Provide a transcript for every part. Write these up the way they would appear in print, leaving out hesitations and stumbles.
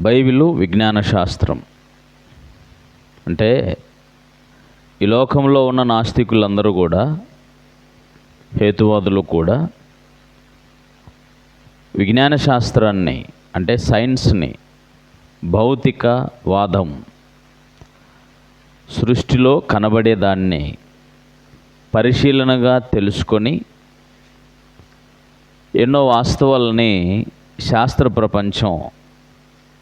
Bible విజ్ఞాన శాస్త్రం అంటే ఈ లోకంలో ఉన్న నాస్తికులందరూ కూడా, హేతువాదులు కూడా విజ్ఞాన శాస్త్రాన్ని అంటే సైన్స్ని, భౌతిక వాదం, సృష్టిలో కనబడేదాన్ని పరిశీలనగా తెలుసుకొని ఎన్నో వాస్తవాలని శాస్త్ర ప్రపంచం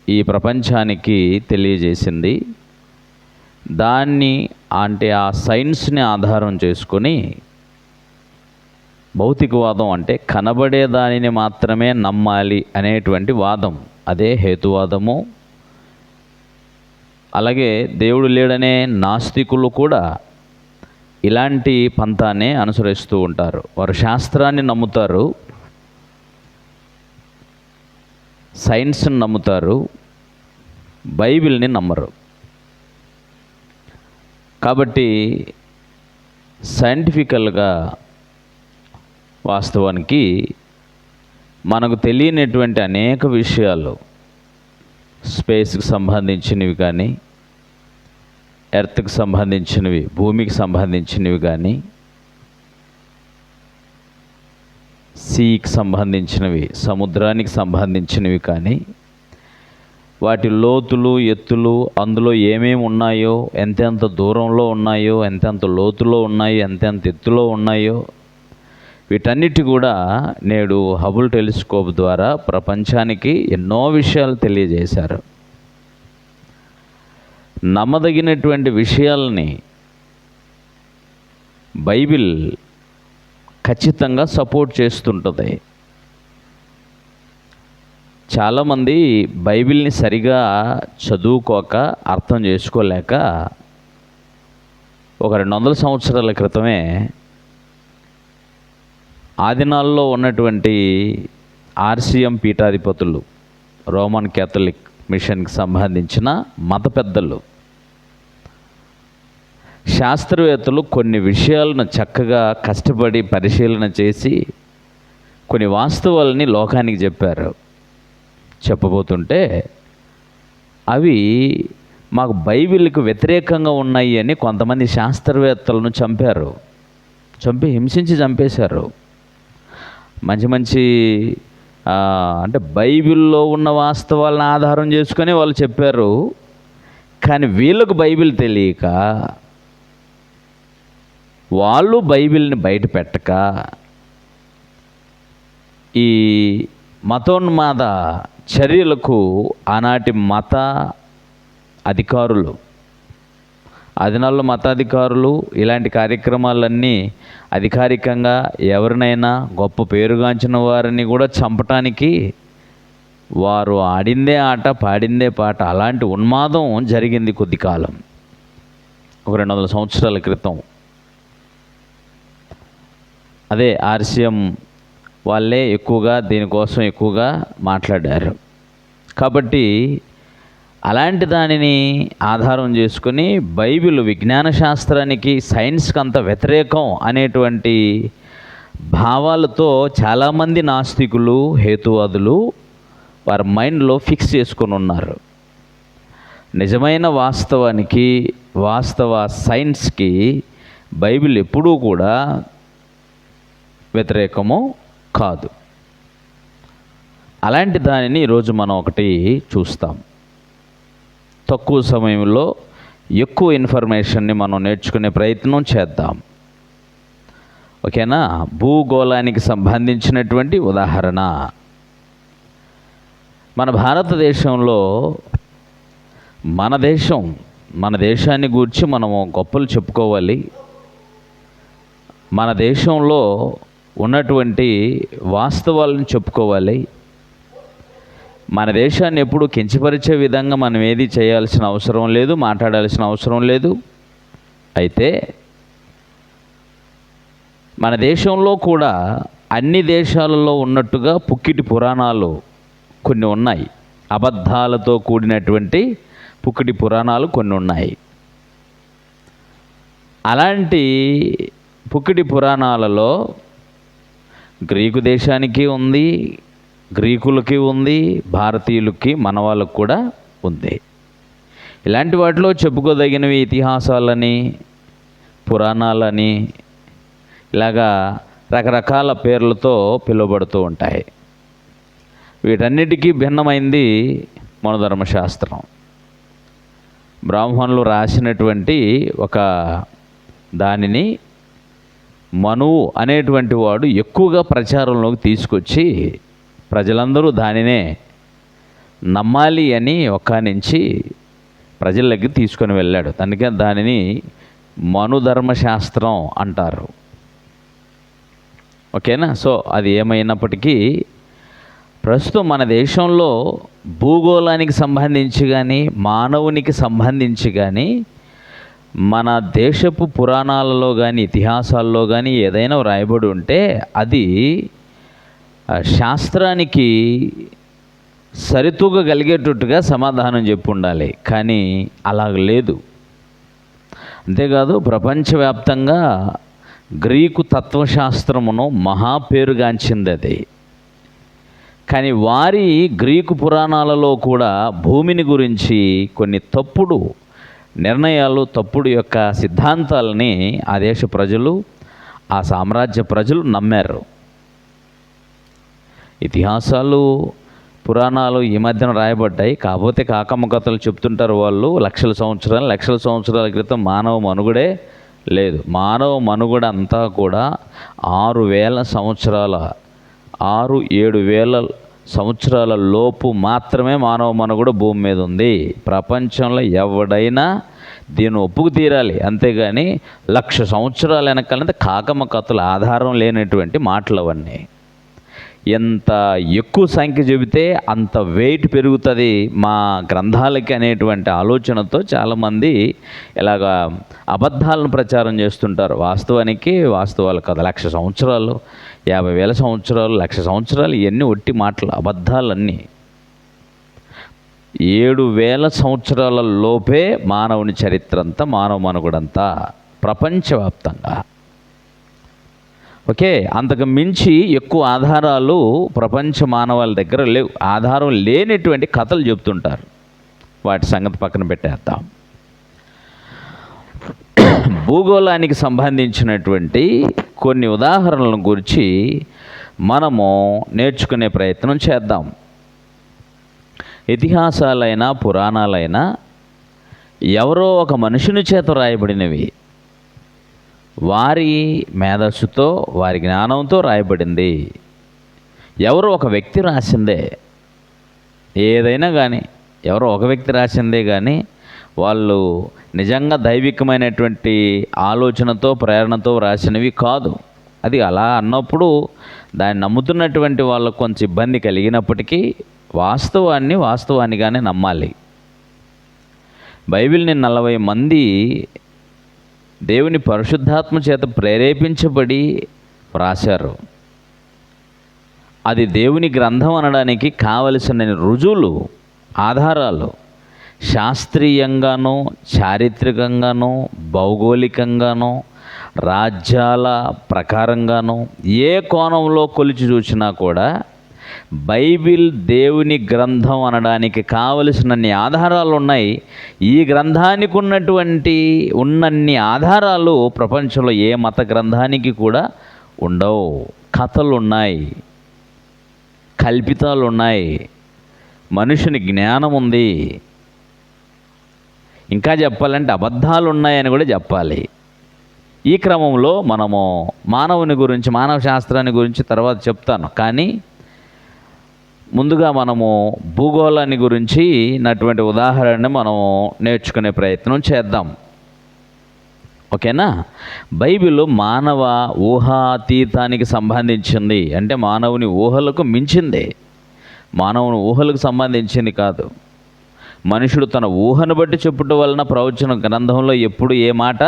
ఈ ప్రపంచానికి తెలియజేసింది. దాన్ని అంటే ఆ సైన్స్ని ఆధారం చేసుకొని భౌతికవాదం అంటే కనబడే దానిని మాత్రమే నమ్మాలి అనేటువంటి వాదం, అదే హేతువాదము. అలాగే దేవుడు లేడనే నాస్తికులు కూడా ఇలాంటి పంతానే అనుసరిస్తూ ఉంటారు. వారు శాస్త్రాన్ని నమ్ముతారు, సైన్స్ని నమ్ముతారు, బైబిల్ని నమ్మరు. కాబట్టి సైంటిఫికల్గా వాస్తవానికి మనకు తెలియనటువంటి అనేక విషయాలు, స్పేస్కి సంబంధించినవి కానీ, ఎర్త్కి సంబంధించినవి, భూమికి సంబంధించినవి కానీ, సీకి సంబంధించినవి, సముద్రానికి సంబంధించినవి కానీ, వాటి లోతులు, ఎత్తులు, అందులో ఏమేమి ఉన్నాయో, ఎంతెంత దూరంలో ఉన్నాయో, ఎంతెంత లోతులో ఉన్నాయో, ఎంతెంత ఎత్తులో ఉన్నాయో, వీటన్నిటి కూడా నేడు హబుల్ టెలిస్కోప్ ద్వారా ప్రపంచానికి ఎన్నో విషయాలు తెలియజేశారు. నమ్మదగినటువంటి విషయాలని బైబిల్ ఖచ్చితంగా సపోర్ట్ చేస్తుంటుంది. చాలామంది బైబిల్ని సరిగా చదువుకోక, అర్థం చేసుకోలేక ఒక 200 సంవత్సరాల క్రితమే ఆదినాల్లో ఉన్నటువంటి ఆర్సిఎం పీఠాధిపతులు, రోమన్ క్యాథలిక్ మిషన్కి సంబంధించిన మత పెద్దలు, శాస్త్రవేత్తలు కొన్ని విషయాలను చక్కగా కష్టపడి పరిశీలన చేసి కొన్ని వాస్తవాలని లోకానికి చెప్పారు. చెప్పబోతుంటే అవి మాకు బైబిల్కి వ్యతిరేకంగా ఉన్నాయి అని కొంతమంది శాస్త్రవేత్తలను చంపి హింసించి చంపేశారు. మంచి అంటే బైబిల్లో ఉన్న వాస్తవాలను ఆధారం చేసుకొని వాళ్ళు చెప్పారు. కానీ వీళ్ళకు బైబిల్ తెలియక, వాళ్ళు బైబిల్ని బయట పెట్టక, ఈ మతోన్మాద చర్యలకు ఆనాటి మత అధికారులు, ఆదినాల్లో మతాధికారులు ఇలాంటి కార్యక్రమాలన్నీ అధికారికంగా ఎవరినైనా గొప్ప పేరుగాంచిన వారిని కూడా చంపటానికి వారు ఆడిందే ఆట, పాడిందే పాట, అలాంటి ఉన్మాదం జరిగింది కొద్ది కాలం, ఒక 200 సంవత్సరాల క్రితం. అదే ఆర్సిఎం వాళ్ళే ఎక్కువగా దీనికోసం ఎక్కువగా మాట్లాడారు. కాబట్టి అలాంటి దానిని ఆధారం చేసుకుని బైబిల్ విజ్ఞాన శాస్త్రానికి, సైన్స్కి అంత వ్యతిరేకం అనేటువంటి భావాలతో చాలామంది నాస్తికులు, హేతువాదులు వారి మైండ్లో ఫిక్స్ చేసుకొని ఉన్నారు. నిజమైన వాస్తవానికి, వాస్తవ సైన్స్కి బైబిల్ ఎప్పుడూ కూడా వ్యతిరేకము కాదు. అలాంటి దానిని ఈరోజు మనం ఒకటి చూస్తాం. తక్కువ సమయంలో ఎక్కువ ఇన్ఫర్మేషన్ని మనం నేర్చుకునే ప్రయత్నం చేద్దాం. ఓకేనా? భూగోళానికి సంబంధించినటువంటి ఉదాహరణ. మన భారతదేశంలో మన దేశాన్ని గూర్చి మనము గొప్పలు చెప్పుకోవాలి. మన దేశంలో ఉన్నటువంటి వాస్తవాలను చెప్పుకోవాలి. మన దేశాన్ని ఎప్పుడు కించపరిచే విధంగా మనం ఏది చేయాల్సిన అవసరం లేదు, మాట్లాడాల్సిన అవసరం లేదు. అయితే మన దేశంలో కూడా అన్ని దేశాలలో ఉన్నట్టుగా పుక్కిటి పురాణాలు కొన్ని ఉన్నాయి. అబద్ధాలతో కూడినటువంటి పుక్కిటి పురాణాలు కొన్ని ఉన్నాయి. అలాంటి పుక్కిటి పురాణాలలో గ్రీకు దేశానికి ఉంది, గ్రీకులకి ఉంది, భారతీయులకి, మన వాళ్ళకు కూడా ఉంది. ఇలాంటి వాటిలో చెప్పుకోదగినవి ఇతిహాసాలని, పురాణాలని, ఇలాగా రకరకాల పేర్లతో పిలువబడుతూ ఉంటాయి. వీటన్నిటికీ భిన్నమైంది మనోధర్మశాస్త్రం. బ్రాహ్మణులు రాసినటువంటి ఒక దానిని మనువు అనేటువంటి వాడు ఎక్కువగా ప్రచారంలోకి తీసుకొచ్చి ప్రజలందరూ దానినే నమ్మాలి అని ఒక్కానించి ప్రజలకి తీసుకొని వెళ్ళాడు. అందుకే దానిని మనుధర్మశాస్త్రం అంటారు. ఓకేనా? సో అది ఏమైనప్పటికీ ప్రస్తుతం మన దేశంలో భూగోళానికి సంబంధించి కానీ, మానవునికి సంబంధించి కానీ, మన దేశపు పురాణాలలో కానీ, ఇతిహాసాల్లో కానీ ఏదైనా వ్రాయబడి ఉంటే అది శాస్త్రానికి సరితూగగలిగేటట్టుగా సమాధానం చెప్పి ఉండాలి. కానీ అలాగ లేదు. అంతేకాదు, ప్రపంచవ్యాప్తంగా గ్రీకు తత్వశాస్త్రమును మహాపేరుగాంచింది అది. కానీ వారి గ్రీకు పురాణాలలో కూడా భూమిని గురించి కొన్ని తప్పుడు నిర్ణయాలు, తప్పుడు యొక్క సిద్ధాంతాలని ఆ దేశ ప్రజలు, ఆ సామ్రాజ్య ప్రజలు నమ్మారు. ఇతిహాసాలు, పురాణాలు ఈ మధ్యన రాయబడ్డాయి. కాకపోతే కాకమ్మ కథలు చెప్తుంటారు వాళ్ళు. లక్షల సంవత్సరాల క్రితం మానవ మనుగడే లేదు. మానవ మనుగడ అంతా కూడా 6,000 సంవత్సరాల 6-7,000 సంవత్సరాల లోపు మాత్రమే మానవ మనుగడ భూమి మీద ఉంది. ప్రపంచంలో ఎవడైనా దీన్ని ఒప్పుకు తీరాలి. అంతేగాని 1,00,000 సంవత్సరాల వెనకాలంటే కాకమ్మ కథలు ఆధారం లేనటువంటి మాటలు అవన్నీ. ఎంత ఎక్కువ సంఖ్య చెబితే అంత వెయిట్ పెరుగుతుంది మా గ్రంథాలకి అనేటువంటి ఆలోచనతో చాలామంది ఇలాగా అబద్ధాలను ప్రచారం చేస్తుంటారు. వాస్తవాలు కదా. 1,00,000 సంవత్సరాలు, 50,000 సంవత్సరాలు, 1,00,000 సంవత్సరాలు, ఇవన్నీ ఒట్టి మాటలు, అబద్ధాలన్నీ. 7,000 సంవత్సరాల లోపే మానవుని చరిత్ర అంతా, మానవ మనుగడంతా ప్రపంచవ్యాప్తంగా. ఓకే, అంతకు మించి ఎక్కువ ఆధారాలు ప్రపంచ మానవాళి దగ్గర లేవు. ఆధారం లేనటువంటి కథలు చెప్తుంటారు. వాటి సంగతి పక్కన పెట్టేద్దాం. భూగోళానికి సంబంధించినటువంటి కొన్ని ఉదాహరణల గురించి మనము నేర్చుకునే ప్రయత్నం చేద్దాం. ఇతిహాసాలైనా పురాణాలైనా ఎవరో ఒక మనుషుని చేత రాయబడినవి. వారి మేధస్సుతో, వారి జ్ఞానంతో రాయబడింది. ఎవరో ఒక వ్యక్తి రాసిందే. ఏదైనా కానీ ఎవరో ఒక వ్యక్తి రాసిందే. కానీ వాళ్ళు నిజంగా దైవికమైనటువంటి ఆలోచనతో, ప్రేరణతో రాసినవి కాదు. అది అలా అన్నప్పుడు దాన్ని నమ్ముతున్నటువంటి వాళ్ళకు కొంచెం ఇబ్బంది కలిగినప్పటికీ వాస్తవాన్నిగానే నమ్మాలి. బైబిల్ని 40 మంది దేవుని పరిశుద్ధాత్మ చేత ప్రేరేపించబడి వ్రాశారు. అది దేవుని గ్రంథం అనడానికి కావలసిన రుజువులు, ఆధారాలు శాస్త్రీయంగానూ, చారిత్రకంగానూ, భౌగోళికంగానూ, రాజ్యాల ప్రకారంగానూ ఏ కోణంలో కొలిచి చూసినా కూడా బైబిల్ దేవుని గ్రంథం అనడానికి కావలసినన్ని ఆధారాలు ఉన్నాయి. ఈ గ్రంథానికి ఉన్నన్ని ఆధారాలు ప్రపంచంలో ఏ మత గ్రంథానికి కూడా ఉండవు. కథలు ఉన్నాయి, కల్పితాలు ఉన్నాయి, మనుషుని జ్ఞానం ఉంది. ఇంకా చెప్పాలంటే అబద్ధాలు ఉన్నాయని కూడా చెప్పాలి. ఈ క్రమంలో మనము మానవుని గురించి, మానవ శాస్త్రాన్ని గురించి తర్వాత చెప్తాను. కానీ ముందుగా మనము భూగోళాన్ని గురించి నటువంటి ఉదాహరణని మనము నేర్చుకునే ప్రయత్నం చేద్దాం. ఓకేనా? బైబిల్ మానవ ఊహాతీతానికి సంబంధించింది. అంటే మానవుని ఊహలకు మించింది. మానవుని ఊహలకు సంబంధించింది కాదు. మనుషుడు తన ఊహను బట్టి చెప్పుట వలన ప్రవచన గ్రంథంలో ఎప్పుడు ఏ మాట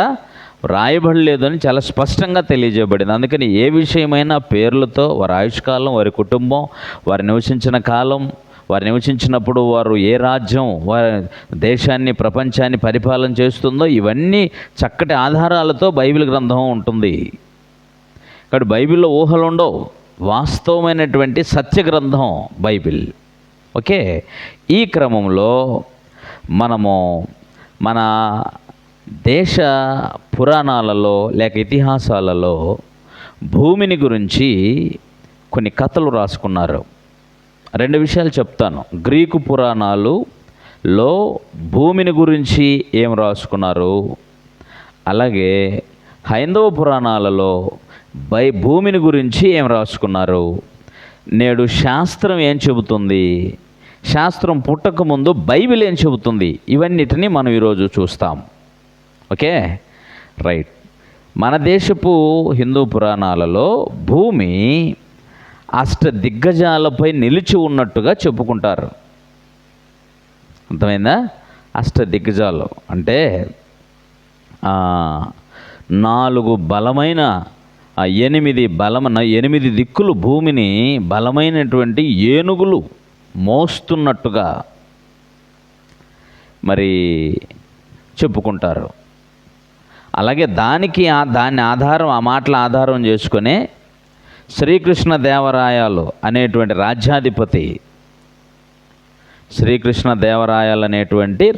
రాయబడలేదని చాలా స్పష్టంగా తెలియజేయబడింది. అందుకని ఏ విషయమైనా పేర్లతో, వారి ఆయుష్కాలం, వారి కుటుంబం, వారు నివసించిన కాలం, వారు నివసించినప్పుడు వారు ఏ రాజ్యం, వారి దేశాన్ని, ప్రపంచాన్ని పరిపాలన చేస్తుందో, ఇవన్నీ చక్కటి ఆధారాలతో బైబిల్ గ్రంథం ఉంటుంది. కాబట్టి బైబిల్లో ఊహలు ఉండవు. వాస్తవమైనటువంటి సత్య గ్రంథం బైబిల్. ఓకే, ఈ క్రమంలో మనము మన దేశ పురాణాలలో లేక ఇతిహాసాలలో భూమిని గురించి కొన్ని కథలు రాసుకున్నారు. 2 విషయాలు చెప్తాను. గ్రీకు పురాణాలలో భూమిని గురించి ఏం రాసుకున్నారు, అలాగే హైందవ పురాణాలలో భూమిని గురించి ఏం రాసుకున్నారు, నేడు శాస్త్రం ఏం చెబుతుంది, శాస్త్రం పుట్టకముందు బైబిల్ ఏం చెబుతుంది, ఇవన్నిటినీ మనం ఈరోజు చూస్తాం. Okay, right. మన దేశపు హిందూ పురాణాలలో భూమి అష్టదిగ్గజాలపై నిలిచి ఉన్నట్టుగా చెప్పుకుంటారు. అర్థమైందా? అష్టదిగ్గజాలు అంటే 4 బలమైన 8 దిక్కులు భూమిని బలమైనటువంటి ఏనుగులు మోస్తున్నట్టుగా మరి చెప్పుకుంటారు. అలాగే దాన్ని ఆధారం, ఆ మాటల ఆధారం చేసుకునే శ్రీకృష్ణ దేవరాయలు అనేటువంటి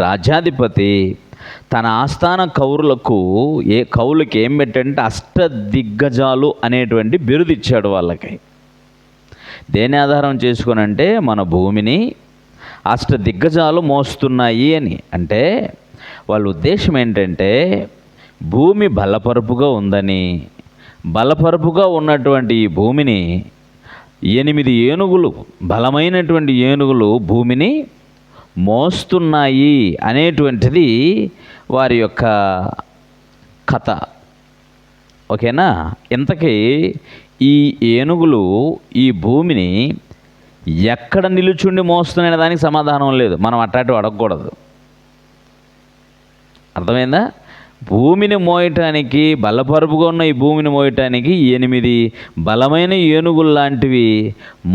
రాజ్యాధిపతి తన ఆస్థాన కౌలుకి ఏం పెట్టంటే అష్టదిగ్గజాలు అనేటువంటి బిరుదు ఇచ్చాడు వాళ్ళకి. దేని ఆధారం చేసుకొని అంటే మన భూమిని అష్టదిగ్గజాలు మోస్తున్నాయి అని. అంటే వాళ్ళ ఉద్దేశం ఏంటంటే భూమి బలపరుపుగా ఉందని, బలపరుపుగా ఉన్నటువంటి ఈ భూమిని 8 ఏనుగులు, బలమైనటువంటి ఏనుగులు భూమిని మోస్తున్నాయి అనేటువంటిది వారి యొక్క కథ. ఓకేనా? ఇంతకీ ఈ ఏనుగులు ఈ భూమిని ఎక్కడ నిలుచుండి మోస్తున్నాయనే దానికి సమాధానం లేదు. మనం అట్లాంటివి అడగకూడదు. అర్థమైందా? భూమిని మోయటానికి, బలపరుపుగా ఉన్న ఈ భూమిని మోయటానికి 8 బలమైన ఏనుగులు లాంటివి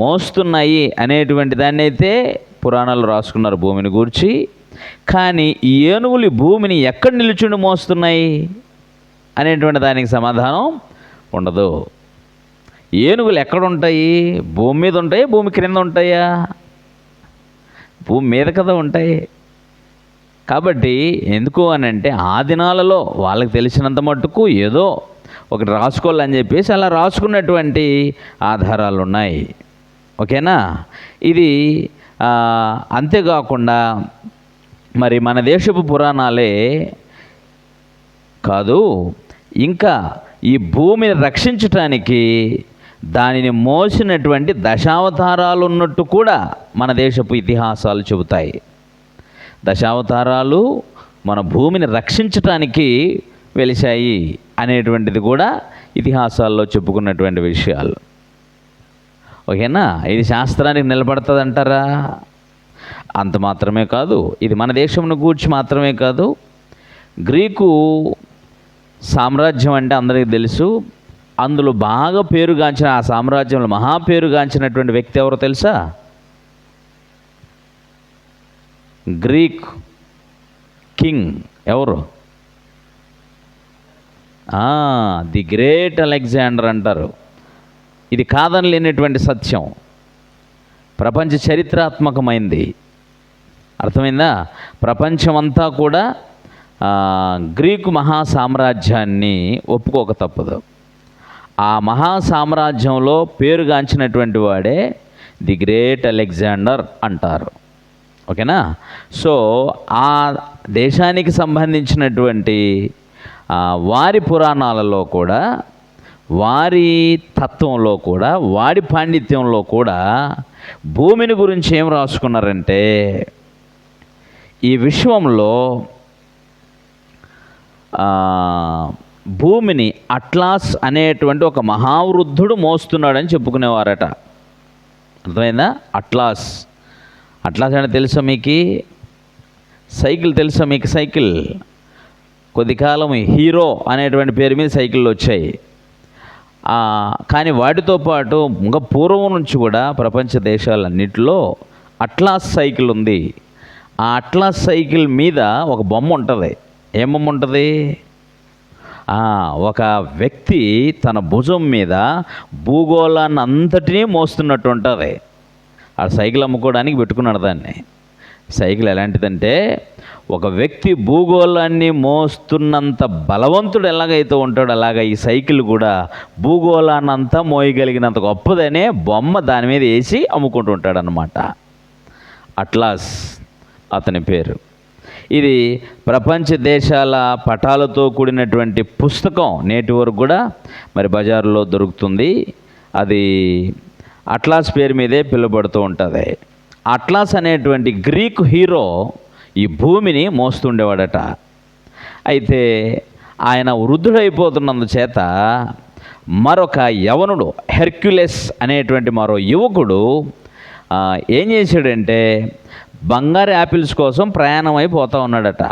మోస్తున్నాయి అనేటువంటి దాన్ని అయితే పురాణాలు రాసుకున్నారు భూమిని గూర్చి. కానీ ఈ ఏనుగులు ఈ భూమిని ఎక్కడ నిలుచుండి మోస్తున్నాయి అనేటువంటి దానికి సమాధానం ఉండదు. ఏనుగులు ఎక్కడ ఉంటాయి? భూమి మీద ఉంటాయి, భూమి క్రింద ఉంటాయా? భూమి మీద కదా ఉంటాయి. కాబట్టి ఎందుకు అని అంటే ఆ దినాలలో వాళ్ళకి తెలిసినంత మట్టుకు ఏదో ఒకటి రాసుకోవాలని చెప్పేసి అలా రాసుకున్నటువంటి ఆధారాలు ఉన్నాయి. ఓకేనా? ఇది అంతేకాకుండా మరి మన దేశపు పురాణాలే కాదు, ఇంకా ఈ భూమిని రక్షించటానికి దానిని మోసినటువంటి దశావతారాలు ఉన్నట్టు కూడా మన దేశపు ఇతిహాసాలు చెబుతాయి. దశావతారాలు మన భూమిని రక్షించటానికి వెలిశాయి అనేటువంటిది కూడా ఇతిహాసాల్లో చెప్పుకున్నటువంటి విషయాలు. ఓకేనా? ఇది శాస్త్రానికి నిలబడుతుంది అంటారా? అంత మాత్రమే కాదు, ఇది మన దేశంను గూర్చి మాత్రమే కాదు. గ్రీకు సామ్రాజ్యం అంటే అందరికీ తెలుసు. అందులో బాగా పేరుగాంచిన, ఆ సామ్రాజ్యంలో మహాపేరుగాంచినటువంటి వ్యక్తి ఎవరో తెలుసా? గ్రీక్ కింగ్ ఎవరు? ది గ్రేట్ అలెగ్జాండర్ అంటారు. ఇది కాదని లేనటువంటి సత్యం, ప్రపంచ చరిత్రాత్మకమైంది. అర్థమైందా? ప్రపంచమంతా కూడా గ్రీకు మహాసామ్రాజ్యాన్ని ఒప్పుకోక తప్పదు. ఆ మహాసామ్రాజ్యంలో పేరుగాంచినటువంటి వాడే ది గ్రేట్ అలెగ్జాండర్ అంటారు. ఓకేనా? సో ఆ దేశానికి సంబంధించినటువంటి వారి పురాణాలలో కూడా, వారి తత్వంలో కూడా, వారి పాండిత్యంలో కూడా భూమిని గురించి ఏం రాసుకున్నారంటే, ఈ విశ్వంలో భూమిని అట్లాస్ అనేటువంటి ఒక మహావృద్ధుడు మోస్తున్నాడని చెప్పుకునేవారట. అర్థమైందా? అట్లాస్ అంటే తెలుసా మీకు? సైకిల్ తెలుసా మీకు? సైకిల్ కొద్ది కాలం హీరో అనేటువంటి పేరు మీద సైకిళ్ళు వచ్చాయి. కానీ వాటితో పాటు ఇంకా పూర్వం నుంచి కూడా ప్రపంచ దేశాలన్నింటిలో అట్లాస్ సైకిల్ ఉంది. ఆ అట్లాస్ సైకిల్ మీద ఒక బొమ్మ ఉంటుంది. ఏం బొమ్మ ఉంటుంది? ఒక వ్యక్తి తన భుజం మీద భూగోళాన్ని అంతటినీ మోస్తున్నట్టు ఉంటుంది. ఆ సైకిల్ అమ్ముకోవడానికి పెట్టుకున్నాడు దాన్ని. సైకిల్ ఎలాంటిదంటే, ఒక వ్యక్తి భూగోళాన్ని మోస్తున్నంత బలవంతుడు ఎలాగైతే ఉంటాడో అలాగ ఈ సైకిల్ కూడా భూగోళాన్ని అంతా మోయగలిగినంత గొప్పదనే బొమ్మ దాని మీద వేసి అమ్ముకుంటూ ఉంటాడనమాట. అట్లాస్ అతని పేరు. ఇది ప్రపంచ దేశాల పటాలతో కూడినటువంటి పుస్తకం. నేటి వరకు కూడా మరి బజారులో దొరుకుతుంది. అది అట్లాస్ పేరు మీదే పిలువబడుతూ ఉంటుంది. అట్లాస్ అనేటువంటి గ్రీకు హీరో ఈ భూమిని మోస్తుండేవాడట. అయితే ఆయన వృద్ధుడైపోతున్నందుచేత మరొక యవనుడు హెర్క్యులెస్ అనేటువంటి మరో యువకుడు ఏం చేశాడంటే, బంగారు యాపిల్స్ కోసం ప్రయాణం అయిపోతూ ఉన్నాడట.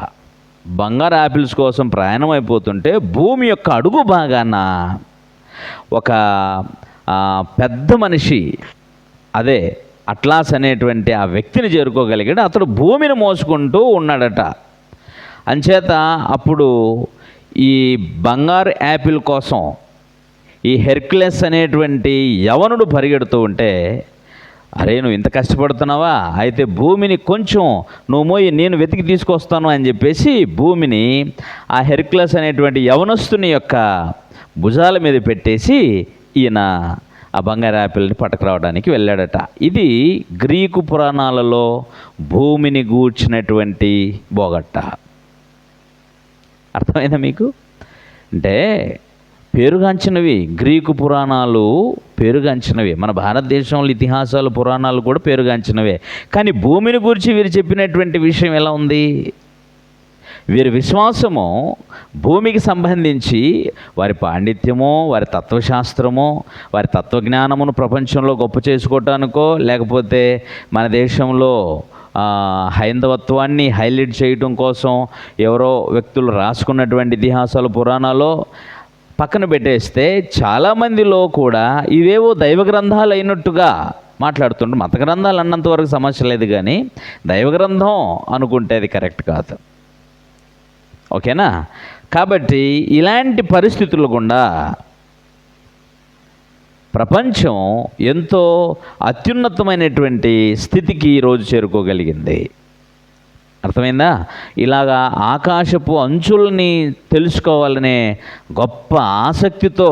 బంగారు యాపిల్స్ కోసం ప్రయాణం అయిపోతుంటే భూమి యొక్క అడుగు భాగాన ఒక పెద్ద మనిషి, అదే అట్లాస్ అనేటువంటి ఆ వ్యక్తిని చేరుకోగలిగాడు. అతడు భూమిని మోసుకుంటూ ఉన్నాడట. అంచేత అప్పుడు ఈ బంగారు యాపిల్ కోసం ఈ హెర్క్యులెస్ అనేటువంటి యవనుడు పరిగెడుతూ ఉంటే, అరే నువ్వు ఇంత కష్టపడుతున్నావా, అయితే భూమిని కొంచెం నువ్వు మోయి, నేను వెతికి తీసుకొస్తాను అని చెప్పేసి భూమిని ఆ హెర్క్యులెస్ అనేటువంటి యవనస్తుని యొక్క భుజాల మీద పెట్టేసి ఈయన ఆ బంగారు యాపిల్ని పట్టుకురావడానికి వెళ్ళాడట. ఇది గ్రీకు పురాణాలలో భూమిని గూర్చినటువంటి బోగట్ట. అర్థమైందా మీకు? అంటే పేరుగాంచినవి గ్రీకు పురాణాలు, పేరుగాంచినవి. మన భారతదేశంలో ఇతిహాసాలు, పురాణాలు కూడా పేరుగాంచినవే. కానీ భూమిని గురించి వీరు చెప్పినటువంటి విషయం ఎలా ఉంది? వీరి విశ్వాసము భూమికి సంబంధించి వారి పాండిత్యమో, వారి తత్వశాస్త్రమో, వారి తత్వజ్ఞానమును ప్రపంచంలో గొప్ప చేసుకోవటానికో, లేకపోతే మన దేశంలో హైందవత్వాన్ని హైలైట్ చేయడం కోసం ఎవరో వ్యక్తులు రాసుకున్నటువంటి ఇతిహాసాలు, పురాణాలు పక్కన పెట్టేస్తే చాలామందిలో కూడా ఇవేవో దైవ గ్రంథాలు అయినట్టుగా మాట్లాడుతుంటారు. మత గ్రంథాలు అన్నంతవరకు సమస్య లేదు, కానీ దైవ గ్రంథం అనుకుంటే అది కరెక్ట్ కాదు. ఓకేనా? కాబట్టి ఇలాంటి పరిస్థితులు గుండా ప్రపంచం ఎంతో అత్యున్నతమైనటువంటి స్థితికి ఈరోజు చేరుకోగలిగింది. అర్థమైందా? ఇలాగా ఆకాశపు అంచుల్ని తెలుసుకోవాలనే గొప్ప ఆసక్తితో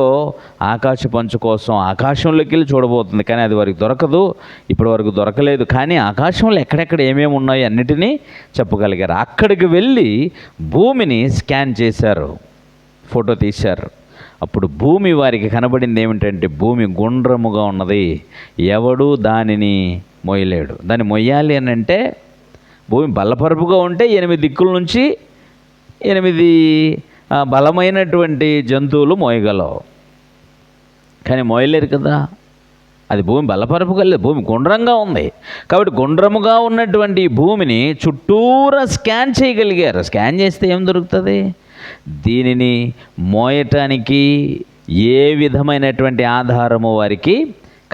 ఆకాశపు అంచు కోసం ఆకాశంలోకి వెళ్ళి చూడబోతుంది. కానీ అది వారికి దొరకదు, ఇప్పటి వరకు దొరకలేదు. కానీ ఆకాశంలో ఎక్కడెక్కడ ఏమేమి ఉన్నాయో అన్నిటినీ చెప్పగలిగారు. అక్కడికి వెళ్ళి భూమిని స్కాన్ చేశారు, ఫోటో తీశారు. అప్పుడు భూమి వారికి కనబడింది ఏమిటంటే, భూమి గుండ్రముగా ఉన్నది, ఎవడూ దానిని మొయ్యలేడు. దాన్ని మొయ్యాలి అని అంటే భూమి బల్లపరుపుగా ఉంటే 8 దిక్కుల నుంచి 8 బలమైనటువంటి జంతువులు మోయగలవు, కానీ మోయలేరు కదా. అది భూమి బల్లపరుపుగా లేదు, భూమి గుండ్రంగా ఉంది. కాబట్టి గుండ్రముగా ఉన్నటువంటి భూమిని చుట్టూరా స్కాన్ చేయగలిగారు. స్కాన్ చేస్తే ఏం దొరుకుతుంది? దీనిని మోయటానికి ఏ విధమైనటువంటి ఆధారము వారికి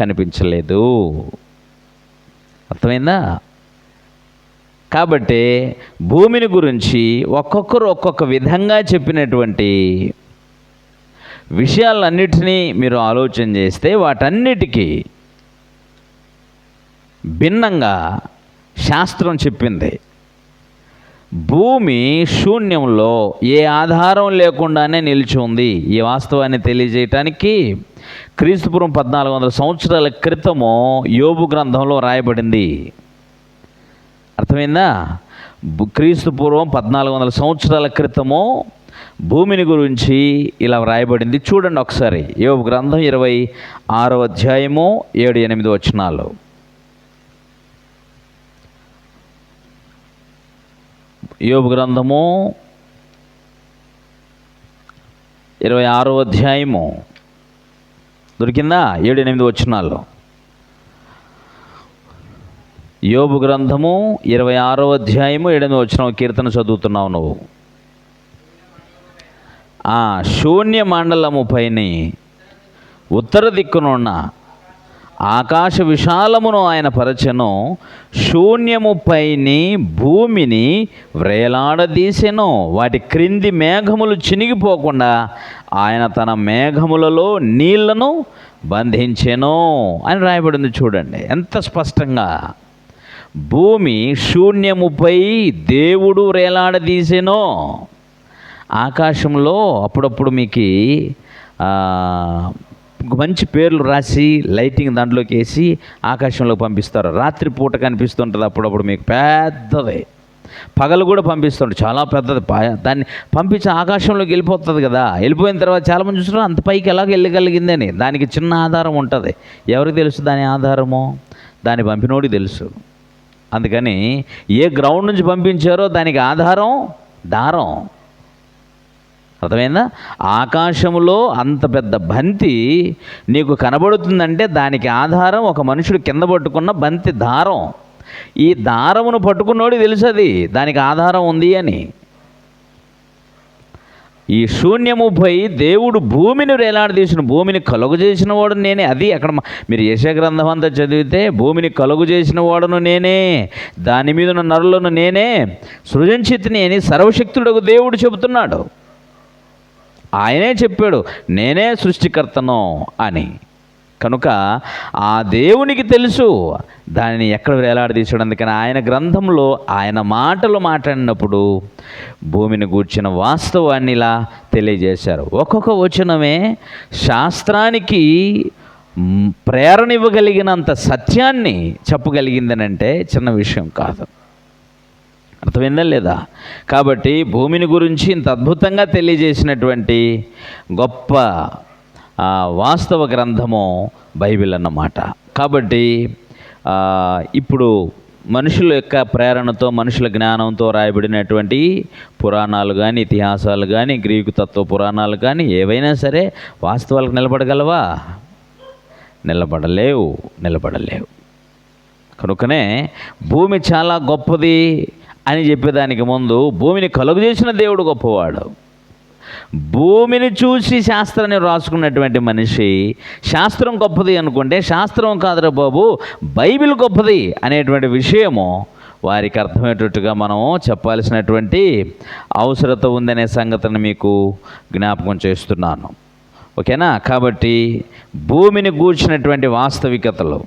కనిపించలేదు. అర్థమైందా? కాబట్టి భూమిని గురించి ఒక్కొక్కరు ఒక్కొక్క విధంగా చెప్పినటువంటి విషయాలన్నిటినీ మీరు ఆలోచన చేస్తే వాటన్నిటికీ భిన్నంగా శాస్త్రం చెప్పింది. భూమి శూన్యంలో ఏ ఆధారం లేకుండానే నిలిచి ఉంది. ఈ వాస్తవాన్ని తెలియజేయటానికి క్రీస్తుపూర్వం 1400 సంవత్సరాల క్రితము యోబు గ్రంథంలో రాయబడింది. అర్థమైందా? క్రీస్తుపూర్వం 1400 సంవత్సరాల క్రితము భూమిని గురించి ఇలా వ్రాయబడింది. చూడండి ఒకసారి. యోబు గ్రంథం 26వ అధ్యాయము 7-8 వచనాలు. యోబు గ్రంథము 26వ అధ్యాయము దొరికిందా? 7-8 వచనాలు. యోబు గ్రంథము 26వ అధ్యాయము 7-8 వచనం. కీర్తన చదువుతున్నావు నువ్వు. శూన్య మండలము పైన ఉత్తర దిక్కునున్న ఆకాశ విశాలమును ఆయన పరచెను, శూన్యముపైని భూమిని వ్రేలాడదీసెను. వాటి క్రింది మేఘములు చినిగిపోకుండా ఆయన తన మేఘములలో నీళ్లను బంధించెను అని రాయబడింది. చూడండి ఎంత స్పష్టంగా. భూమి శూన్యముపై దేవుడు వ్రేలాడదీసెను. ఆకాశంలో అప్పుడప్పుడు మీకు మంచి పేర్లు రాసి లైటింగ్ దాంట్లోకి వేసి ఆకాశంలోకి పంపిస్తారు. రాత్రిపూట కనిపిస్తుంటుంది అప్పుడప్పుడు మీకు పెద్దది. పగలు కూడా పంపిస్తుంటారు, చాలా పెద్దది. దాన్ని పంపించి ఆకాశంలోకి వెళ్ళిపోతుంది కదా. వెళ్ళిపోయిన తర్వాత చాలామంది చూస్తారు అంత పైకి ఎలాగ వెళ్ళగలిగిందని. దానికి చిన్న ఆధారం ఉంటుంది. ఎవరికి తెలుసు దాని ఆధారము? దాన్ని పంపినోడికి తెలుసు. అందుకని ఏ గ్రౌండ్ నుంచి పంపించారో దానికి ఆధారం దారం. అర్థమైందా? ఆకాశంలో అంత పెద్ద బంతి నీకు కనబడుతుందంటే దానికి ఆధారం ఒక మనుషుడు కింద పట్టుకున్న బంతి దారం. ఈ దారమును పట్టుకున్నోడు తెలుసు అది దానికి ఆధారం ఉంది అని. ఈ శూన్యముపై దేవుడు భూమిని వేలాడదీసిన, భూమిని కలుగు చేసిన వాడు నేనే. అది అక్కడ మీరు యెషయా గ్రంథం అంతా చదివితే భూమిని కలుగు చేసిన వాడును నేనే, దాని మీద ఉన్న నరులను నేనే సృజించితిని అని సర్వశక్తుడకు దేవుడు చెబుతున్నాడు. ఆయనే చెప్పాడు నేనే సృష్టికర్తను అని. కనుక ఆ దేవునికి తెలుసు దానిని ఎక్కడ వేలాడదీసాడు. అందుకని ఆయన గ్రంథంలో ఆయన మాటలు మాట్లాడినప్పుడు భూమిని గూర్చిన వాస్తవాన్ని ఇలా తెలియజేశారు. ఒక్కొక్క వచనమే శాస్త్రానికి ప్రేరణ ఇవ్వగలిగినంత సత్యాన్ని చెప్పగలిగిందనంటే చిన్న విషయం కాదు. అర్థమైందా లేదా? కాబట్టి భూమిని గురించి ఇంత అద్భుతంగా తెలియజేసినటువంటి గొప్ప వాస్తవ గ్రంథము బైబిల్ అన్నమాట. కాబట్టి ఇప్పుడు మనుషుల యొక్క ప్రేరణతో, మనుషుల జ్ఞానంతో రాయబడినటువంటి పురాణాలు కానీ, ఇతిహాసాలు కానీ, గ్రీకు తత్వ పురాణాలు కానీ ఏవైనా సరే వాస్తవాలకు నిలబడగలవా? నిలబడలేవు. కనుకనే భూమి చాలా గొప్పది అని చెప్పేదానికి ముందు భూమిని కలుగు చేసిన దేవుడు గొప్పవాడు. భూమిని చూసి శాస్త్రాన్ని రాసుకున్నటువంటి మనిషి శాస్త్రం గొప్పది అనుకుంటే శాస్త్రం కాదురా బాబు బైబిల్ గొప్పది అనేటువంటి విషయము వారికి అర్థమయ్యేటట్టుగా మనం చెప్పాల్సినటువంటి అవసరత ఉందనే సంగతిని మీకు జ్ఞాపకం చేస్తున్నాను. ఓకేనా? కాబట్టి భూమిని గూర్చినటువంటి వాస్తవికతలు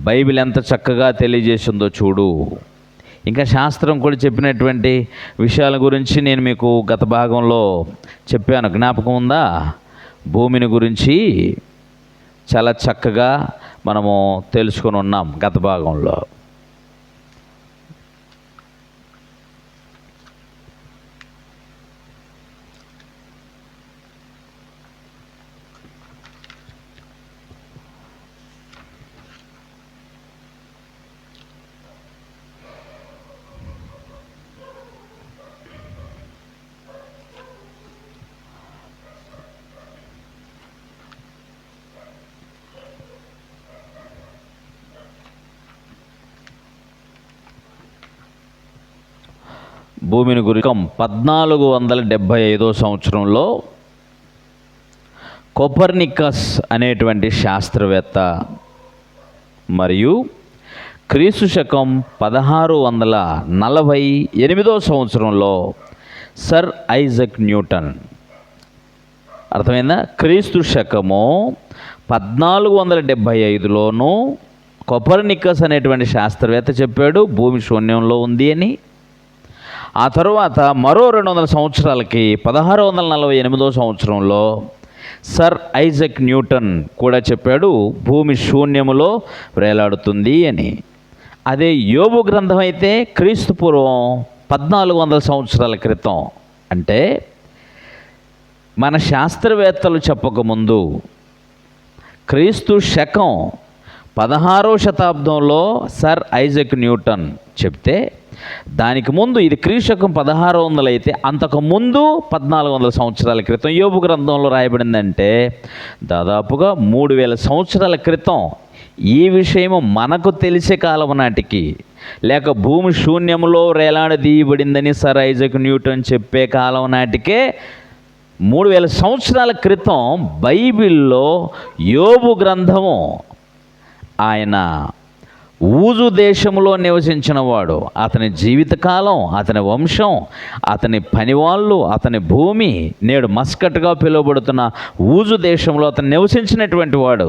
బైబిల్ ఎంత చక్కగా తెలియజేసిందో చూడు. ఇంకా శాస్త్రం కూడా చెప్పినటువంటి విషయాల గురించి నేను మీకు గత భాగంలో చెప్పాను, జ్ఞాపకం ఉందా? భూమిని గురించి చాలా చక్కగా మనము తెలుసుకొని ఉన్నాం గత భాగంలో. భూమిని గురించి 1475 సంవత్సరంలో కోపర్నికస్ అనేటువంటి శాస్త్రవేత్త మరియు క్రీస్తు శకం 1648 సంవత్సరంలో సర్ ఐజక్ న్యూటన్. అర్థమైందా? క్రీస్తు శకము 1475లోనూ కోపర్నికస్ అనేటువంటి శాస్త్రవేత్త చెప్పాడు భూమి శూన్యంలో ఉంది అని. ఆ తరువాత మరో 200 సంవత్సరాలకి 1648 సంవత్సరంలో సర్ ఐజక్ న్యూటన్ కూడా చెప్పాడు భూమి శూన్యములో వేలాడుతుంది అని. అదే యోబు గ్రంథం అయితే క్రీస్తు పూర్వం 1400 సంవత్సరాల క్రితం, అంటే మన శాస్త్రవేత్తలు చెప్పకముందు క్రీస్తు శకం 16వ శతాబ్దంలో సర్ ఐజక్ న్యూటన్ చెప్తే, దానికి ముందు ఇది క్రీస్తు శకం 1600 అయితే అంతకుముందు 1400 సంవత్సరాల క్రితం యోబు గ్రంథంలో రాయబడిందంటే దాదాపుగా 3000 సంవత్సరాల క్రితం ఈ విషయము మనకు తెలిసే కాలం నాటికి, లేక భూమి శూన్యంలో వేలాడదీయబడిందని సర్ ఐజక్ న్యూటన్ చెప్పే కాలం నాటికే 3000 సంవత్సరాల క్రితం బైబిల్లో యోబు గ్రంథము ఆయన ఊజు దేశంలో నివసించిన వాడు. అతని జీవితకాలం, అతని వంశం, అతని పనివాళ్ళు, అతని భూమి నేడు మస్కట్గా పిలువబడుతున్న ఊజు దేశంలో అతను నివసించినటువంటి వాడు.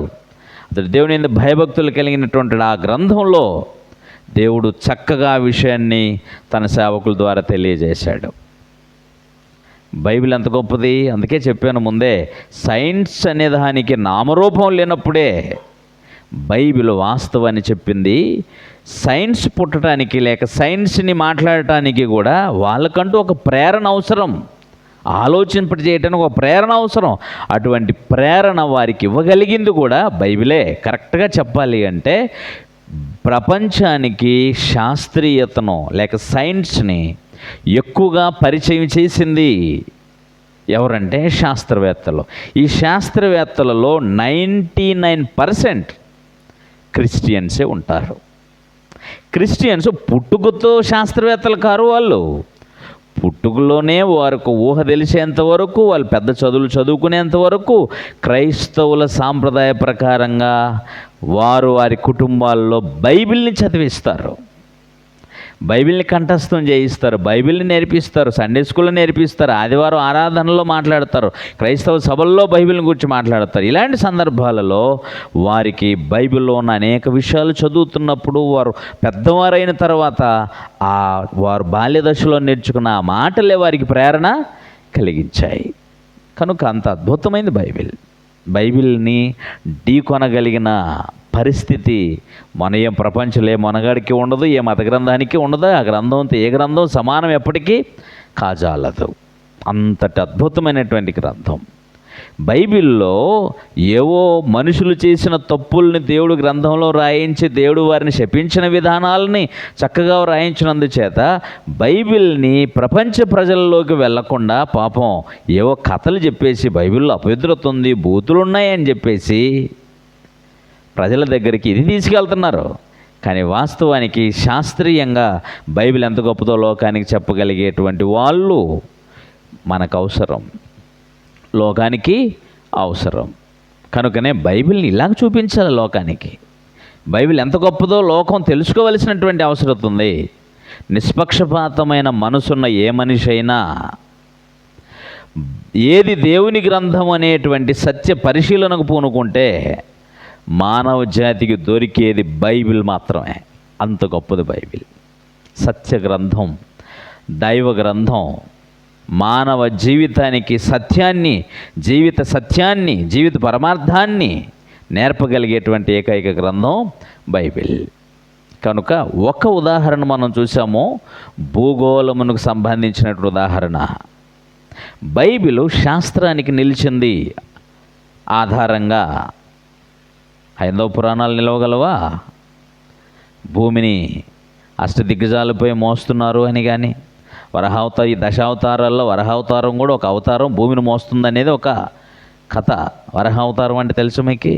అతడు దేవుని యందు భయభక్తులు కలిగినటువంటి ఆ గ్రంథంలో దేవుడు చక్కగా ఆ విషయాన్ని తన సేవకుల ద్వారా తెలియజేశాడు. బైబిల్ ఎంత గొప్పది! అందుకే చెప్పాను ముందే, సైన్స్ అనే దానికి నామరూపం లేనప్పుడే బైబిల్ వాస్తవాన్ని చెప్పింది. సైన్స్ పుట్టడానికి లేక సైన్స్ని మాట్లాడటానికి కూడా వాళ్ళకంటూ ఒక ప్రేరణ అవసరం, ఆలోచింపజేయటానికి ఒక ప్రేరణ అవసరం. అటువంటి ప్రేరణ వారికి ఇవ్వగలిగింది కూడా బైబిలే. కరెక్ట్గా చెప్పాలి అంటే ప్రపంచానికి శాస్త్రీయతను లేక సైన్స్ని ఎక్కువగా పరిచయం చేసింది ఎవరంటే శాస్త్రవేత్తలు. ఈ శాస్త్రవేత్తలలో 99% క్రిస్టియన్సే ఉంటారు. క్రిస్టియన్స్ పుట్టుకతో శాస్త్రవేత్తలు కారు. వాళ్ళు పుట్టుకలోనే వారికి ఊహ తెలిసేంత వరకు, వాళ్ళు పెద్ద చదువులు చదువుకునేంత వరకు క్రైస్తవుల సాంప్రదాయ ప్రకారంగా వారు వారి కుటుంబాల్లో బైబిల్ని చదివిస్తారు, బైబిల్ని కంఠస్థం చేయిస్తారు, బైబిల్ని నేర్పిస్తారు, సండే స్కూల్లో నేర్పిస్తారు, ఆదివారం ఆరాధనలో మాట్లాడతారు, క్రైస్తవ సభల్లో బైబిల్ని గురించి మాట్లాడతారు. ఇలాంటి సందర్భాలలో వారికి బైబిల్లో ఉన్న అనేక విషయాలు చదువుతున్నప్పుడు వారు పెద్దవారైన తర్వాత వారు బాల్య దశలో నేర్చుకున్న ఆ మాటలే వారికి ప్రేరణ కలిగించాయి. కనుక అంత అద్భుతమైంది బైబిల్ని ఢీకొనగలిగిన పరిస్థితి ఏం ప్రపంచంలో ఏ మనగాడికి ఉండదు, ఏ మత గ్రంథానికి ఉండదు. ఆ గ్రంథంతో ఏ గ్రంథం సమానం ఎప్పటికీ కాజాలదు. అంతటి అద్భుతమైనటువంటి గ్రంథం బైబిల్లో. ఏవో మనుషులు చేసిన తప్పుల్ని దేవుడు గ్రంథంలో రాయించి దేవుడు వారిని శపించిన విధానాలని చక్కగా రాయించినందుచేత బైబిల్ని ప్రపంచ ప్రజల్లోకి వెళ్లకుండా పాపం ఏవో కథలు చెప్పేసి బైబిల్లో అపవిత్రత ఉంది, బూతులు ఉన్నాయని చెప్పేసి ప్రజల దగ్గరికి ఇది తీసుకెళ్తున్నారు. కానీ వాస్తవానికి శాస్త్రీయంగా బైబిల్ ఎంత గొప్పదో లోకానికి చెప్పగలిగేటువంటి వాళ్ళు మనకు అవసరం, లోకానికి అవసరం. కనుకనే బైబిల్ని ఇలాగ చూపించాలి లోకానికి. బైబిల్ ఎంత గొప్పదో లోకం తెలుసుకోవలసినటువంటి అవసరం ఉంది. నిష్పక్షపాతమైన మనసున్న ఏ మనిషి అయినా ఏది దేవుని గ్రంథం అనేటువంటి సత్య పరిశీలనకు పూనుకుంటే మానవ జాతికి దొరికేది బైబిల్ మాత్రమే. అంత గొప్పది బైబిల్. సత్య గ్రంథం, దైవ గ్రంథం, మానవ జీవితానికి సత్యాన్ని, జీవిత పరమార్థాన్ని నేర్పగలిగేటువంటి ఏకైక గ్రంథం బైబిల్. కనుక ఒక ఉదాహరణ మనం చూసాము, భూగోళమునకు సంబంధించినటువంటి ఉదాహరణ. బైబిలు శాస్త్రానికి నిలిచింది ఆధారంగా. హైందవ పురాణాలు నిలవగలవా? భూమిని అష్టదిగ్గజాలపై మోస్తున్నారు అని. కానీ ఈ దశావతారాల్లో వరహావతారం కూడా ఒక అవతారం భూమిని మోస్తుందనేది ఒక కథ. వరహావతారం అంటే తెలుసు మీకు?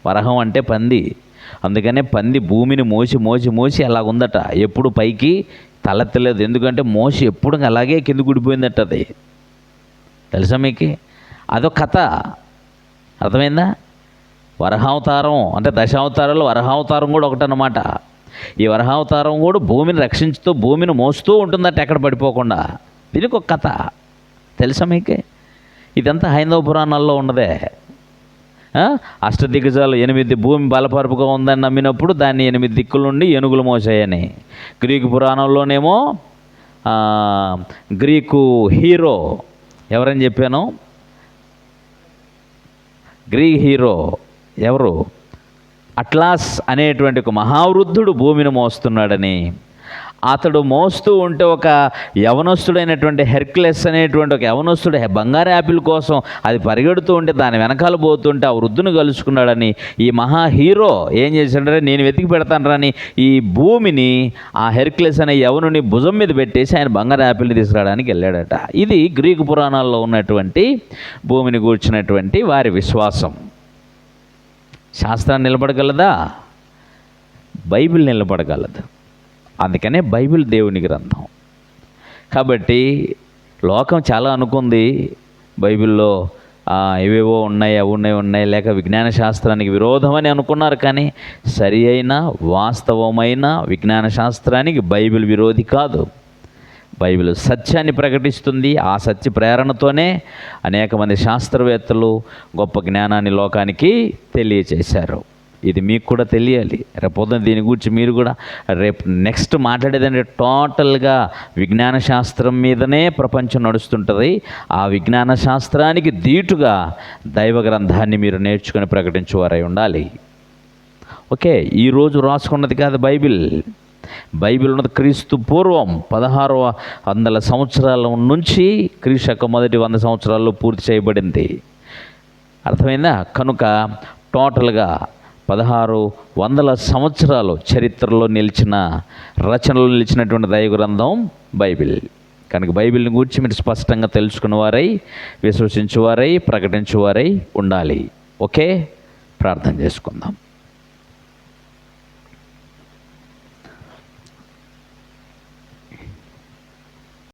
వరహం అంటే పంది. అందుకనే పంది భూమిని మోసి అలాగుందట. ఎప్పుడు పైకి తలెత్తలేదు. ఎందుకంటే మోసి ఎప్పుడు అలాగే కింద గుడిపోయిందట. అది తెలుసా మీకు? అదొక కథ. అర్థమైందా? వరహావతారం అంటే దశావతారాలు వరహావతారం కూడా ఒకటన్నమాట. ఈ వరహావతారం కూడా భూమిని రక్షించుతూ భూమిని మోస్తూ ఉంటుందట ఎక్కడ పడిపోకుండా. దీనికి ఒక కథ తెలుసా మీకే? ఇదంతా హైందవ పురాణాల్లో ఉన్నదే. అష్టదిగ్గజాలు 8 భూమి బలపరుపుగా ఉందని నమ్మినప్పుడు దాన్ని 8 దిక్కుల నుండి ఏనుగులు మోసాయని. గ్రీకు పురాణంలోనేమో గ్రీకు హీరో ఎవరని చెప్పాను? గ్రీక్ హీరో ఎవరు? అట్లాస్ అనేటువంటి ఒక మహావృద్ధుడు భూమిని మోస్తున్నాడని. అతడు మోస్తూ ఉంటే ఒక యవనస్తుడైనటువంటి హెర్క్యులస్ అనేటువంటి ఒక యవనస్తుడు బంగారు యాపిల్ కోసం అది పరిగెడుతూ ఉంటే దాని వెనకాల పోతుంటే ఆ వృద్ధుని కలుసుకున్నాడని ఈ మహా హీరో ఏం చేశాడంటే, నేను వెతికి పెడతాను రాని ఈ భూమిని ఆ హెర్క్యులస్ అనే యవనుని భుజం మీద పెట్టేసి ఆయన బంగారు యాపిల్ని తీసుకురావడానికి వెళ్ళాడట. ఇది గ్రీకు పురాణాల్లో ఉన్నటువంటి భూమిని గూర్చినటువంటి వారి విశ్వాసం. శాస్త్రాన్ని నిలబడగలదా? బైబిల్ నిలబడగలదు. అందుకనే బైబిల్ దేవుని గ్రంథం. కాబట్టి లోకం చాలా అనుకుంది బైబిల్లో ఇవేవో ఉన్నాయి, అవి ఉన్నాయి, లేక విజ్ఞాన శాస్త్రానికి విరోధమని అనుకున్నారు. కానీ సరి అయిన వాస్తవమైన విజ్ఞాన శాస్త్రానికి బైబిల్ విరోధి కాదు. బైబిల్ సత్యాన్ని ప్రకటిస్తుంది. ఆ సత్య ప్రేరణతోనే అనేక మంది శాస్త్రవేత్తలు గొప్ప జ్ఞానాన్ని లోకానికి తెలియచేశారు. ఇది మీకు కూడా తెలియాలి. రేపు పొద్దున దీని గురించి మీరు కూడా రేపు నెక్స్ట్ మాట్లాడేదంటే టోటల్గా విజ్ఞాన శాస్త్రం మీదనే ప్రపంచం నడుస్తుంటుంది. ఆ విజ్ఞాన శాస్త్రానికి ధీటుగా దైవ గ్రంథాన్ని మీరు నేర్చుకొని ప్రకటించేవారై ఉండాలి. ఓకే, ఈరోజు రాసుకున్నది కాదు బైబిల్. బైబిల్ ఉన్నది క్రీస్తు పూర్వం 1600 సంవత్సరాల నుంచి క్రీస్తు శకం మొదటి 100 సంవత్సరాల్లో పూర్తి చేయబడింది. అర్థమైందా? కనుక టోటల్గా 1600 సంవత్సరాలు చరిత్రలో నిలిచిన రచనలు నిలిచినటువంటి దైవ గ్రంథం బైబిల్. కనుక బైబిల్ని గురించి మీరు స్పష్టంగా తెలుసుకున్నవారై, విశ్వసించువారై, ప్రకటించువారై ఉండాలి. ఓకే, ప్రార్థన చేసుకుందాం.